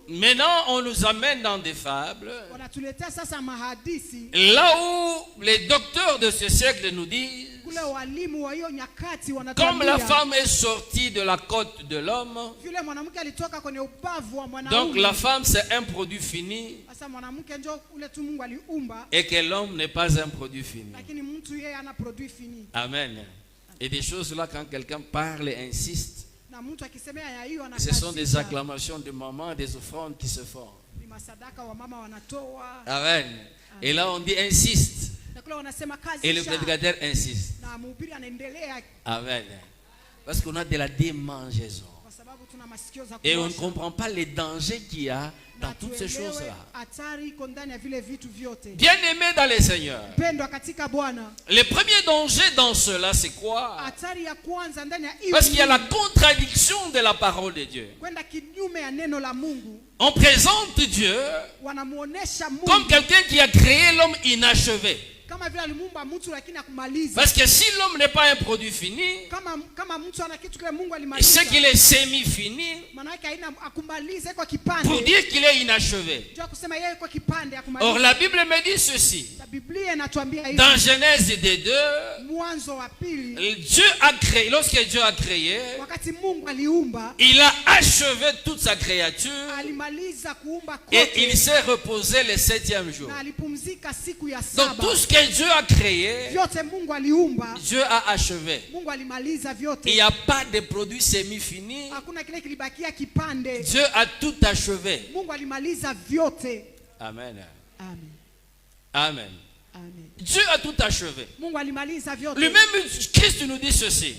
Maintenant, on nous amène dans des fables. Là où les docteurs de ce siècle nous disent, comme la femme est sortie de la côte de l'homme, donc la femme c'est un produit fini et que l'homme n'est pas un produit fini. Amen. Et des choses là, quand quelqu'un parle et insiste, ce sont des acclamations de maman, des offrandes qui se font. Amen. Et là on dit insiste. Et le prédicateur insiste. Amen. Parce qu'on a de la démangeaison. Et on ne comprend pas les dangers qu'il y a dans toutes ces choses-là. Bien-aimés dans les Seigneurs, le premier danger dans cela, c'est quoi? Parce qu'il y a la contradiction de la parole de Dieu. On présente Dieu comme quelqu'un qui a créé l'homme inachevé. Parce que si l'homme n'est pas un produit fini, c'est qu'il est semi-fini pour dire qu'il est inachevé. Or la Bible me dit ceci. Dans Genèse 2, Dieu a créé, lorsque Dieu a créé, il a achevé toute sa créature et il s'est reposé le 7e jour. Donc tout ce que Dieu a créé, Dieu a achevé. Il n'y a pas de produit semi-fini. Dieu a tout achevé. Amen. Amen. Dieu a tout achevé. Lui-même, Christ nous dit ceci.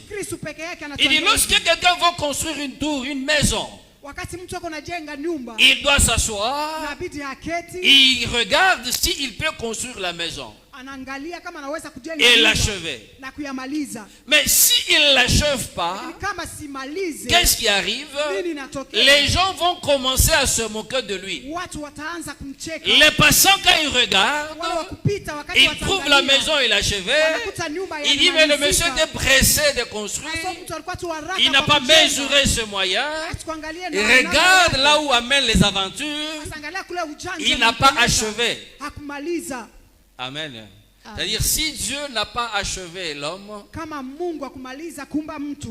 Il dit, lorsque quelqu'un va construire une tour, une maison, il doit s'asseoir, il regarde s'il peut construire la maison et l'achever. Mais s'il ne l'achève pas, qu'est-ce qui arrive? Les gens vont commencer à se moquer de lui. Les passants, quand ils regardent, ils trouvent la maison inachevée. Il dit, mais le monsieur était pressé de construire. Il n'a pas mesuré ce moyen. Il regarde là où amènent les aventures. Il n'a pas achevé. Amen. C'est-à-dire, si Dieu n'a pas achevé l'homme,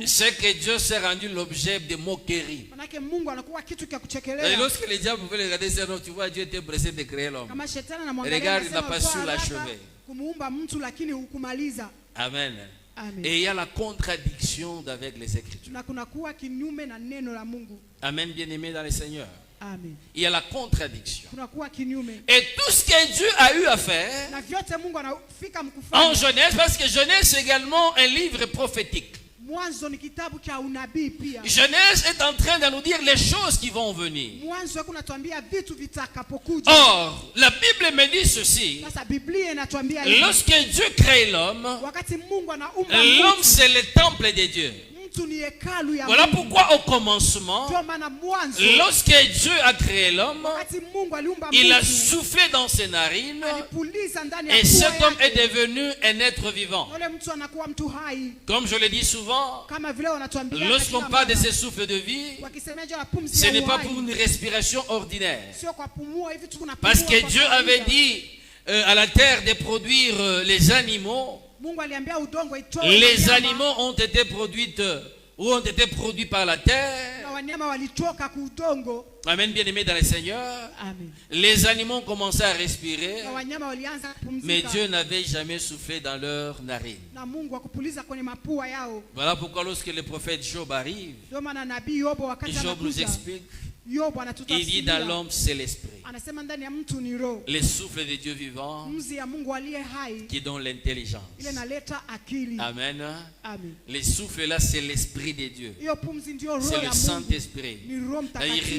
c'est que Dieu s'est rendu l'objet de moqueries. Et lorsque les diables pouvaient regarder, tu vois, Dieu était pressé de créer l'homme. Regarde, il n'a pas su l'achever. Amen. Et il y a la contradiction avec les Écritures. Amen, bien-aimés dans le Seigneur. Amen. Il y a la contradiction. Et tout ce que Dieu a eu à faire en Genèse, parce que Genèse c'est également un livre prophétique. Genèse est en train de nous dire les choses qui vont venir. Or, la Bible me dit ceci. Lorsque Dieu crée l'homme, l'homme c'est le temple de Dieu. Voilà pourquoi au commencement, lorsque Dieu a créé l'homme, il a soufflé dans ses narines et cet homme est devenu un être vivant. Comme je le dis souvent, lorsqu'on parle de ce souffle de vie, ce n'est pas pour une respiration ordinaire. Parce que Dieu avait dit à la terre de produire les animaux. Les animaux ont été produits par la terre. Amen, bien-aimés dans le Seigneur. Les animaux ont commencé à respirer, mais Dieu n'avait jamais soufflé dans leurs narines. Voilà pourquoi lorsque le prophète Job arrive, Job nous explique. Il dit dans l'homme c'est l'esprit, le souffle de Dieu vivant qui donne l'intelligence. Amen. Le souffle là c'est l'esprit de Dieu, c'est le Saint-Esprit.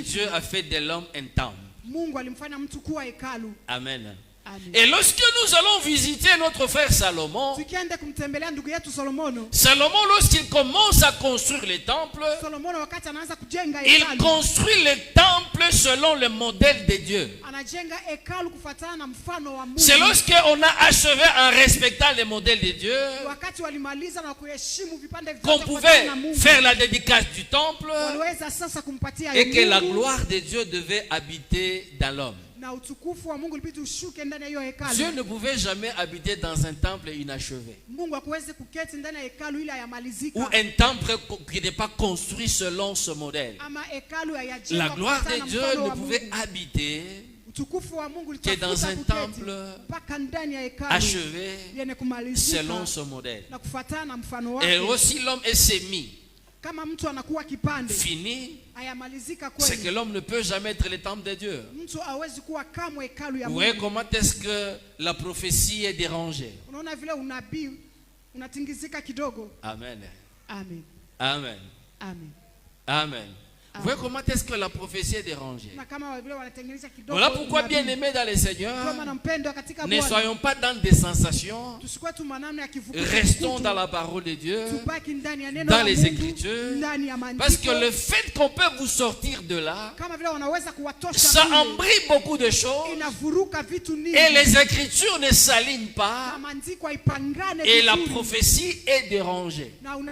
Dieu a fait de l'homme un temple. Amen. Et lorsque nous allons visiter notre frère Salomon, lorsqu'il commence à construire le temple, il construit le temple selon le modèle de Dieu. C'est lorsqu'on a achevé en respectant le modèle de Dieu qu'on pouvait faire la dédicace du temple et que la gloire de Dieu devait habiter dans l'homme. Dieu ne pouvait jamais habiter dans un temple inachevé. Ou un temple qui n'est pas construit selon ce modèle. La gloire de Dieu ne pouvait habiter que dans un temple achevé selon ce modèle. Et aussi l'homme est sémi. Fini, c'est que l'homme ne peut jamais être le temple de Dieu. Vous voyez comment est-ce que la prophétie est dérangée. Amen. Amen. Amen. Amen. Amen. Vous voyez comment est-ce que la prophétie est dérangée. Voilà pourquoi, bien aimés dans le Seigneur, ne soyons pas dans des sensations. Restons dans la parole de Dieu, dans les Écritures. Parce que le fait qu'on peut vous sortir de là, ça embrouille beaucoup de choses. Et les Écritures ne s'alignent pas. Et la prophétie est dérangée.